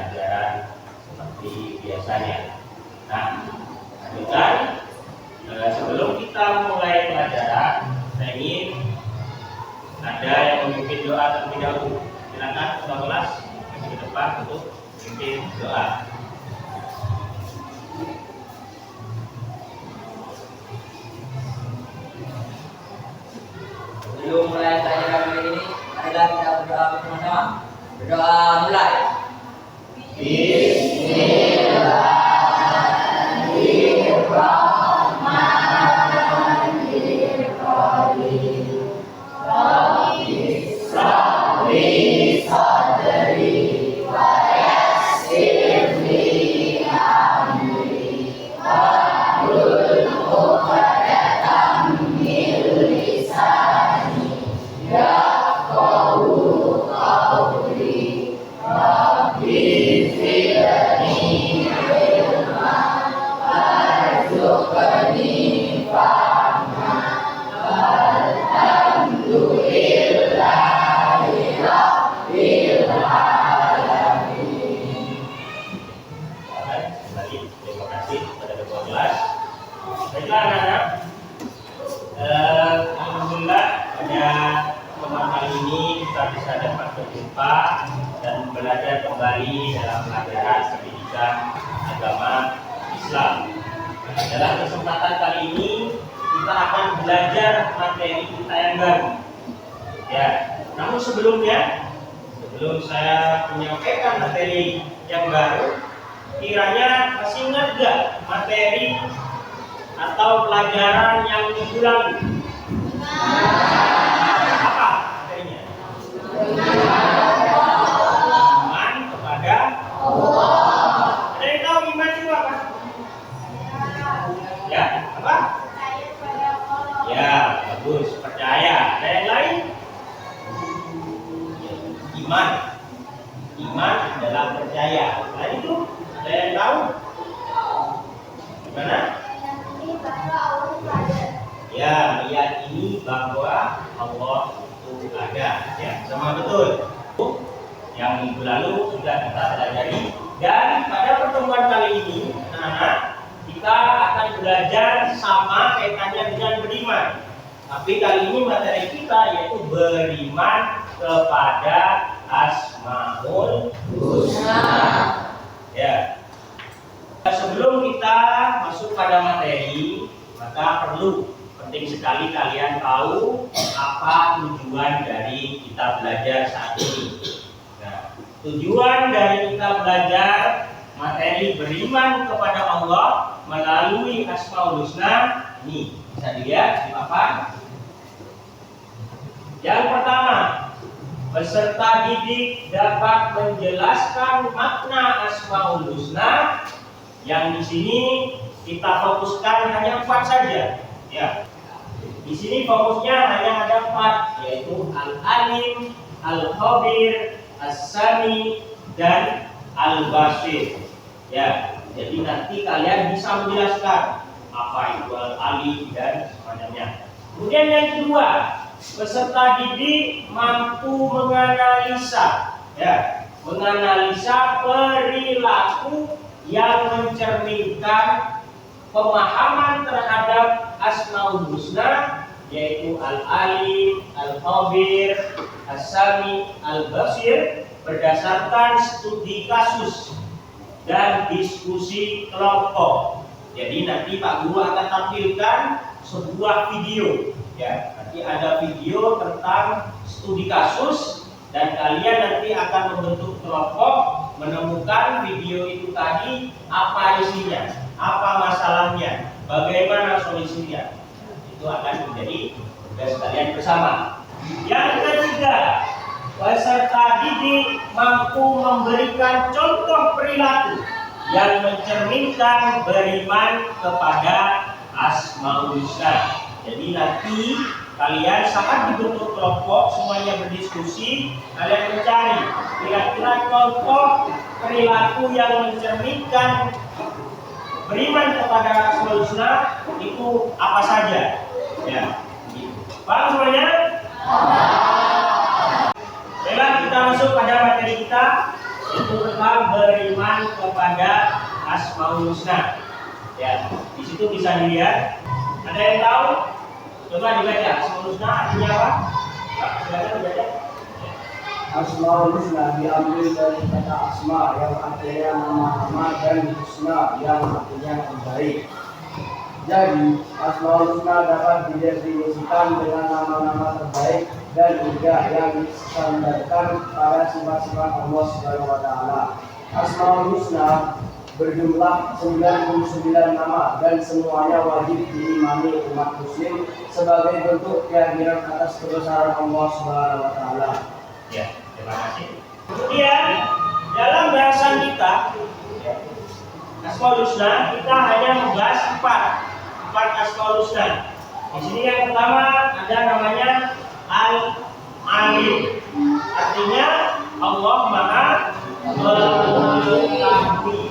pelajaran seperti biasanya. Nah, lanjutkan. Sebelum kita mulai pelajaran, saya ingin ada yang memimpin doa terlebih dahulu. Silakan ketua kelas ke depan untuk memimpin doa. Sebelum mulai pelajaran kali ini, marilah kita berdoa bersama-sama. Berdoa mulai. Terima kasih kepada ketua kelas. Baiklah anak-anak, alhamdulillah pada pertemuan kali ini kita bisa dapat berjumpa dan belajar kembali dalam pelajaran pendidikan agama Islam. Dalam kesempatan kali ini kita akan belajar materi kita yang baru. Ya, namun sebelum saya menyampaikan materi yang baru, kiranya masih ingat gak materi atau pelajaran yang minggu lalu? Apa materinya? Iman kepada Allah. Ada yang tahu iman itu apa? Ya, apa? Ya, bagus, percaya. Ada yang lain? Iman adalah percaya. Nah itu ada yang tahu? Gimana? Ya, meyakini bahwa Allah itu ada. Ya, sama betul. Yang minggu lalu sudah kita pelajari. Dan pada pertemuan kali ini, anak-anak, kita akan belajar sama kaitannya dengan beriman. Tapi kali ini materi kita yaitu beriman kepada Asmaul Husna. Ya. Sebelum kita masuk pada materi, maka penting sekali kalian tahu apa tujuan dari kita belajar saat ini. Nah, tujuan dari kita belajar materi beriman kepada Allah melalui Asmaul Husna ini bisa dilihat di papan. Yang pertama, peserta didik dapat menjelaskan makna Asmaul Husna. Yang di sini kita fokuskan hanya 4 saja. Ya. Di sini fokusnya hanya ada 4, yaitu Al-Alim, Al-Khabir, As-Sami, dan Al-Basir. Ya. Jadi nanti kalian bisa menjelaskan apa itu Al-Alim dan semacamnya. Kemudian yang kedua, peserta didik mampu menganalisa, menganalisa perilaku yang mencerminkan pemahaman terhadap Asmaul Husna, yaitu Al-Alim, Al-Khabir, As-Sami, Al-Basir berdasarkan studi kasus dan diskusi kelompok. Jadi nanti Pak Guru akan tampilkan sebuah video. Ya, nanti ada video tentang studi kasus dan kalian nanti akan membentuk kelompok, menemukan video itu tadi apa isinya, apa masalahnya, bagaimana solusinya. Itu akan menjadi tugas kalian bersama. Yang ketiga, peserta didik mampu memberikan contoh perilaku yang mencerminkan beriman kepada Asmaul Husna. Jadi nanti kalian saat dibentuk kelompok semuanya berdiskusi, kalian mencari kira-kira contoh perilaku yang mencerminkan beriman kepada Asmaul Husna itu apa saja. Ya, gitu. Paham semuanya? Baiklah, kita masuk pada materi kita. itu tetap beriman kepada Asmaul Husna. Ya, di situ bisa dilihat. Ada yang tahu? Coba dibaca. Asmaul Husna artinya apa? Pak, silakan dibaca. Asmaul Husna diambil dari kata asma yang artinya nama-nama dan husna yang artinya terbaik. Jadi, Asmaul Husna dapat didefinisikan dengan nama-nama terbaik dan juga yang disandarkan pada sifat-sifat Allah Subhanahu wa taala. Asmaul Husna berjumlah 99 nama dan semuanya wajib diimani umat muslim sebagai bentuk keyakinan atas kebesaran Allah Subhanahu wa taala. Ya, terima kasih. Kemudian dalam bahasan kita, ya, Asmaul Husna kita hanya membahas empat Asmaul Husna. Di sini yang pertama ada namanya Al-Alim, artinya Allah Maha Mengetahui.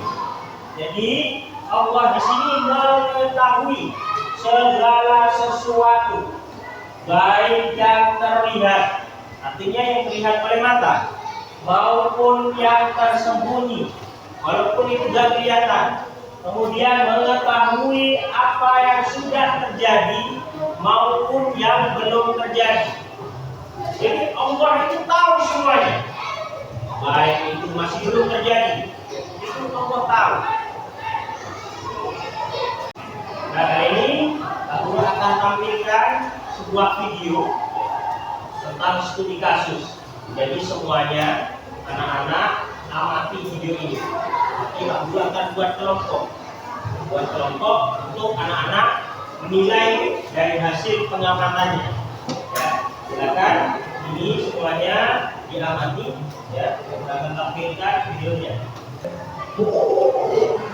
Jadi Allah di sini mengetahui segala sesuatu, baik yang terlihat, artinya yang terlihat oleh mata, maupun yang tersembunyi, walaupun itu tidak kelihatan. Kemudian mengetahui apa yang sudah terjadi maupun yang belum terjadi. Jadi Allah itu tahu semuanya, baik itu masih belum terjadi, itu Allah tahu. Nah, kali ini aku akan tampilkan sebuah video tentang studi kasus. Jadi semuanya anak-anak amati video ini. Nanti aku akan buat kelompok untuk anak-anak menilai dari hasil pengamatannya. Ya, silakan ini semuanya diamati. Ya, kita akan tampilkan videonya.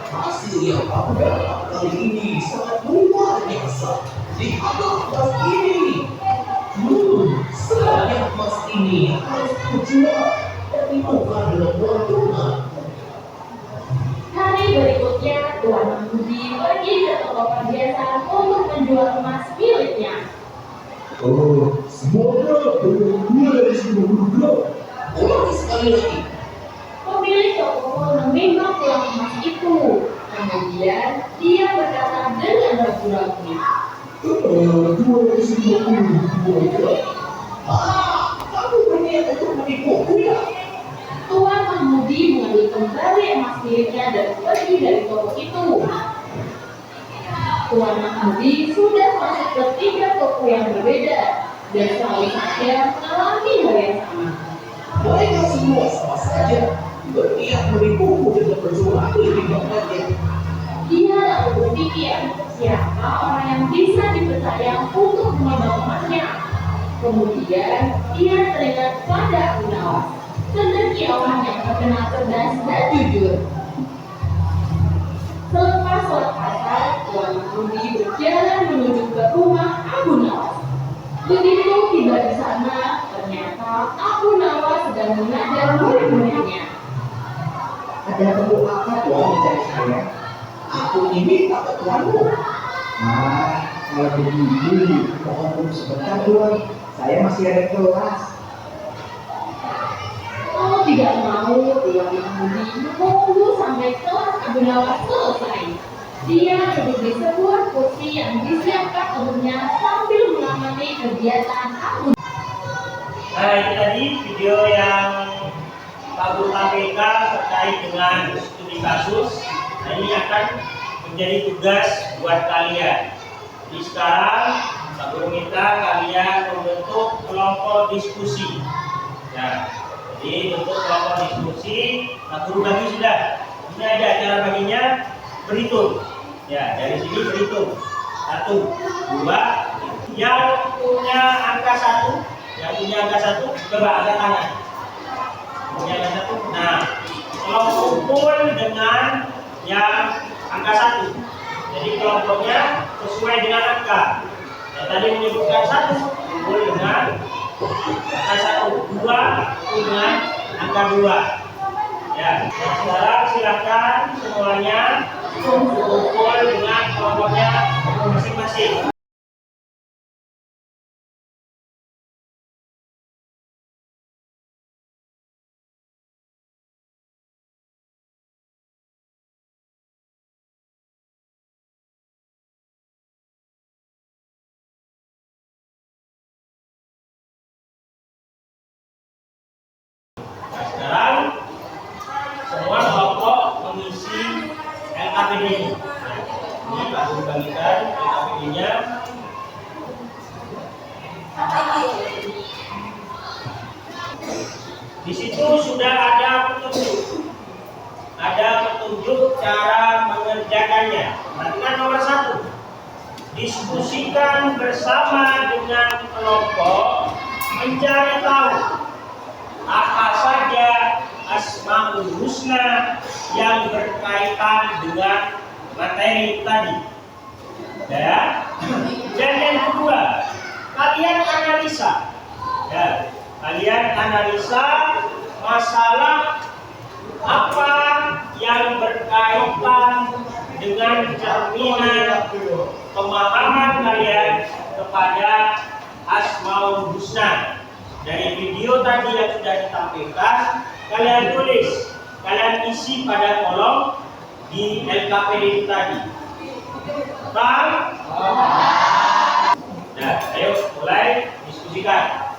Hasil yang kamu dapat kali ini sangat luar biasa. Lihatlah emas ini. Sebenarnya emas ini harus dijual dan ditukar dengan uang tunai. Hari berikutnya, Tuan Mahmudi pergi ke toko perhiasan untuk menjual emas miliknya. Semoga berguna dari 90 gram. Ulangi sekali lagi. Pemilik toko pun menimbang pulang emas itu. Kemudian, dia berkata dengan ragu-ragu, 292 gram. Kamu berniat untuk menipuku ya? Tuan Mahmudi mengambil kembali emas miliknya dan pergi dari toko itu. Tuan Mahmudi sudah masuk ke 3 toko yang berbeda dan selalu saja mengalami hal yang sama. Mereka semua sama saja berniat menipuku dengan berjualan lebih banyak. Dia lalu berpikir, siapa orang yang bisa dipercaya untuk menimbang emasnya. Kemudian, dia teringat pada Abu Nawas, cendekiawan yang terkenal cerdas dan jujur. Selepas sholat asar, Tuan Mahmudi berjalan menuju ke rumah Abu Nawas. Begitu tiba di sana, ternyata Abu Nawas sedang mengajar murid-muridnya. Ada perlu apa tuan mencari saya? Aku ini tak tuanmu. Kalau begini, mohon tunggu sebentar tuan. Saya masih ada kelas. Kalau tidak mau, Tuan Mahmudi menunggu sampai kelas Abu Nawas selesai. Dia duduk di sebuah kursi yang disiapkan untuknya sambil mengamati kegiatan Abu. Nah, itu tadi video yang Pak Guru tampilkan terkait dengan studi kasus. Nah, ini akan menjadi tugas buat kalian. Jadi sekarang Pak Guru minta kalian membentuk kelompok diskusi. Ya, jadi bentuk kelompok diskusi. Pak Guru bagi sudah. Ini ada cara baginya, berhitung. Ya, dari sini berhitung. 1, 2. Yang punya angka 1, coba angkat tangan. Punya angka 1. Nah, kalau kumpul dengan yang angka 1. Jadi kelompoknya sesuai dengan angka. Yang tadi menyebutkan 1 kumpul dengan angka 1, 2 dengan angka 2. Ya, sekarang silakan semuanya kumpul dengan kelompoknya masing-masing. semua kelompok mengisi LKPD. Ini Pak Guru bagikan LKPD-nya. Di situ sudah ada petunjuk cara mengerjakannya. Perhatikan nomor 1. Diskusikan bersama dengan kelompok, mencari tahu apa saja Asmaul Husna yang berkaitan dengan materi tadi. Dan yang kedua, kalian analisa. Ya, kalian analisa masalah apa yang berkaitan dengan cerminan pemahaman kalian kepada Asmaul Husna. Dari video tadi yang sudah ditampilkan, kalian tulis, kalian isi pada kolom di LKPD tadi. Paham? Nah, ayo mulai diskusikan.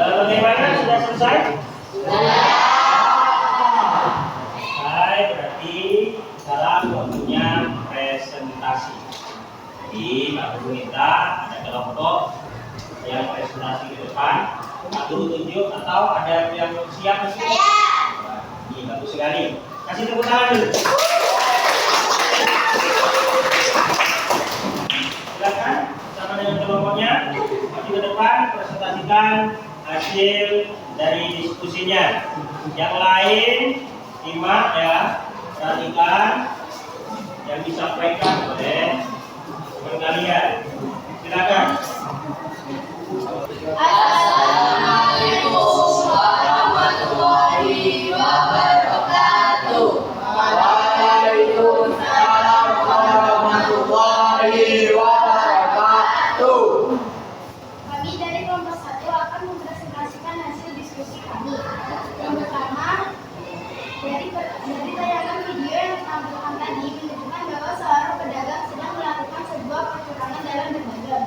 Bagaimana, sudah selesai? Selesai, berarti sekarang waktunya presentasi. Jadi Pak Guru minta ada kelompok yang presentasi ke depan. Pak Guru tunjuk atau ada yang siap? Ini bagus sekali. Kasih tepuk tangan dulu. Silakan sama dengan kelompoknya maju ke depan, presentasikan hasil dari diskusinya. Yang lain simak ya, perhatikan yang disampaikan oleh kalian. Silakan. Assalamualaikum warahmatullahi wabarakatuh. Waalaikumsalam warahmatullahi wabarakatuh. Kami dari kelompok 1 akan mempresentasikan hasil diskusi kami. Yang pertama, dari tayangan video yang ditampilkan tadi menunjukkan bahwa seorang pedagang sedang melakukan sebuah kecurangan dalam berdagang.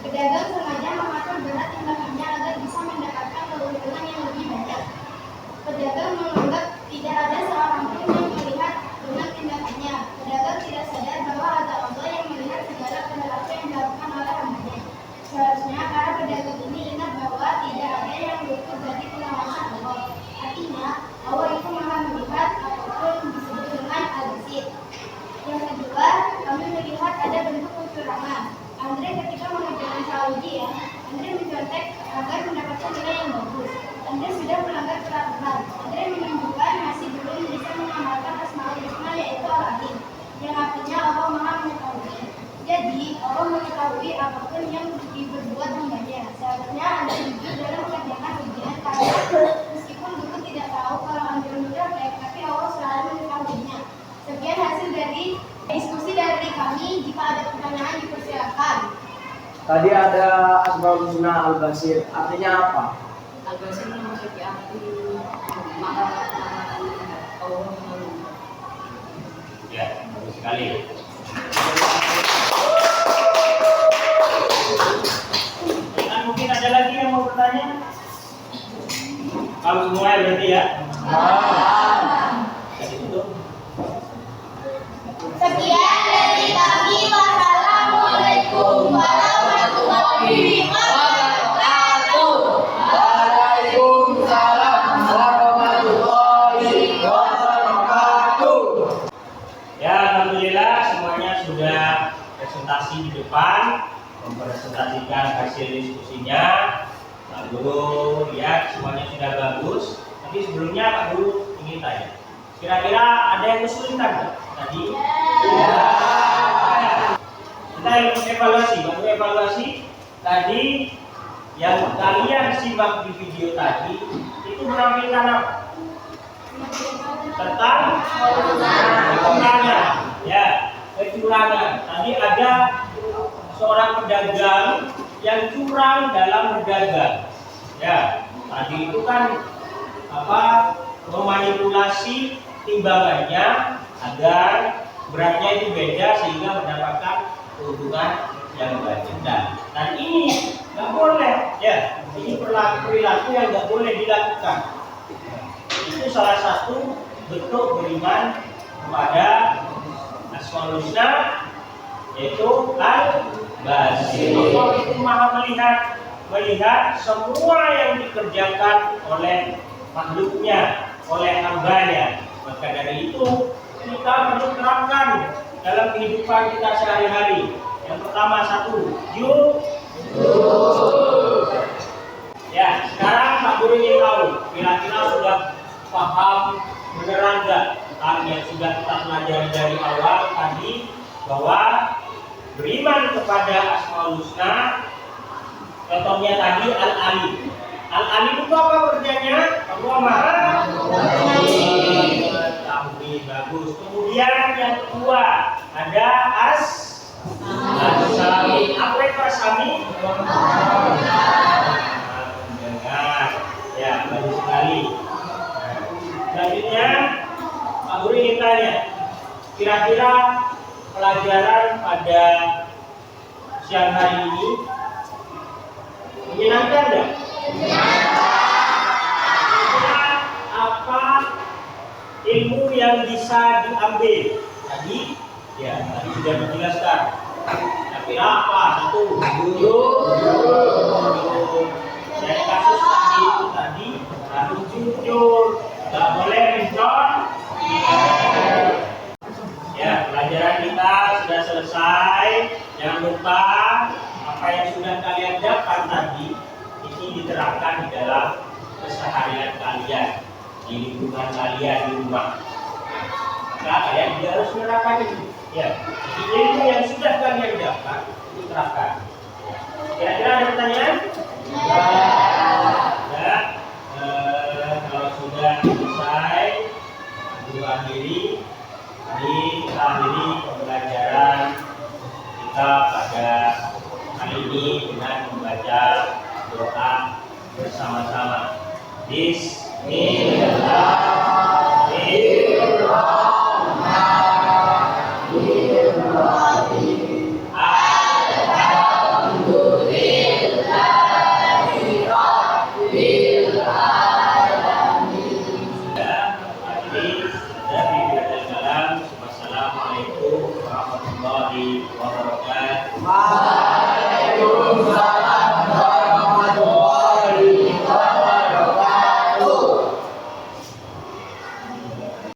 Pedagang sengaja mengatur berat timbangannya agar bisa mendapatkan keuntungan yang lebih banyak. Pedagang menganggap tidak ada seorang pun yang melihat dengan tindakannya. Pedagang tidak sadar bahwa ada Allah yang melihat segala perilaku yang dilakukan oleh hambanya. Seharusnya para pedagang ini ingat bahwa tidak ada yang luput dari pengawasan Allah. Artinya, Allah itu maha melihat apapun disebut dengan al-basir. Yang kedua, kami melihat ada bentuk kecurangan. Andre ketika mengerjakan Saudi ya, Andre mencontek agar mendapatkan nilai yang bagus. Andre sudah melanggar peraturan. Andre menunjukkan masih belum bisa mengamalkan Asmaul Husna yaitu Al-Alim, yang artinya Allah Maha Mengetahui. Jadi Allah mengetahui apapun yang diperbuat hambanya. Seharusnya Andre jujur dalam mengerjakan ujian karena meskipun guru tidak tahu kalau Andre mencontek, tapi Allah selalu mengetahuinya. Sekian hasil dari diskusi dari kami. Jika ada pertanyaan dipersilakan. Tadi ada Asmaul Husna Al-Basir, artinya apa? Al-Basir memiliki arti Allah. Ya, bagus sekali. Dan mungkin ada lagi yang mau bertanya? Kalau semua berarti ya. Kasih tutup. Sekian dari kami. Wassalamualaikum warahmatullahi wabarakatuh. Waalaikumsalam warahmatullahi wabarakatuh. Ya, alhamdulillah semuanya sudah presentasi di depan, mempresentasikan hasil diskusinya. Pak Guru lihat semuanya sudah bagus. Tapi sebelumnya Pak Guru ingin tanya, kira-kira ada yang kesulitan nggak tadi? Ya. Kita evaluasi, Pak Guru evaluasi tadi yang kalian simak di video tadi itu menampilkan apa? tentang kecurangan. Ya, kecurangan. Tadi ada seorang pedagang yang curang dalam berdagang. Ya, tadi itu kan memanipulasi timbangannya agar beratnya itu beda sehingga mendapatkan keuntungan yang banyak. Dan ini nggak boleh, ya. Ini perilaku yang nggak boleh dilakukan. Itu salah satu bentuk beriman kepada Asmaul Husna, yaitu al-basir. Allah itu maha melihat semua yang dikerjakan oleh makhluknya, oleh hambanya. Maka dari itu kita perlu terapkan dalam kehidupan kita sehari-hari. Yang pertama, satu, jujur. Ya, sekarang Pak Guru ingin tahu, kira-kira sudah paham beneran nggak yang sudah kita pelajari dari awal tadi, bahwa beriman kepada Asmaul Husna, contohnya tadi Al-Alim. Al-Alim itu apa kerjanya? Allah Maha Mengetahui. Bagus. Kemudian yang kedua ada As-Sami. Apa itu As-Sami? Mendengar. Ya, bagus sekali. Selanjutnya Pak Guru ingin tanya, kira-kira pelajaran pada siang hari ini menyenangkan enggak? Apa ilmu yang bisa diambil? Tadi sudah dijelaskan. Kira-kira apa? Satu, jujur. Dari kasus tadi harus jujur, nggak boleh mencon. Ya, pelajaran kita sudah selesai. Jangan lupa apa yang sudah kalian dapat tadi ini diterapkan di dalam keseharian kalian, di lingkungan kalian di rumah. Maka kalian juga harus menerapkan itu. Ya, jadi ilmu yang sudah kalian dapat diterapkan. Kira-kira ada pertanyaan? Ya, kalau sudah selesai, Guru akhiri. Jadi kita akhiri pembelajaran kita pada kali ini dengan membaca doa bersama-sama. Bismillahirrahmanirrahim. Alhamdulillahirabbil alamin. Wassalamualaikum warahmatullahi wabarakatuh.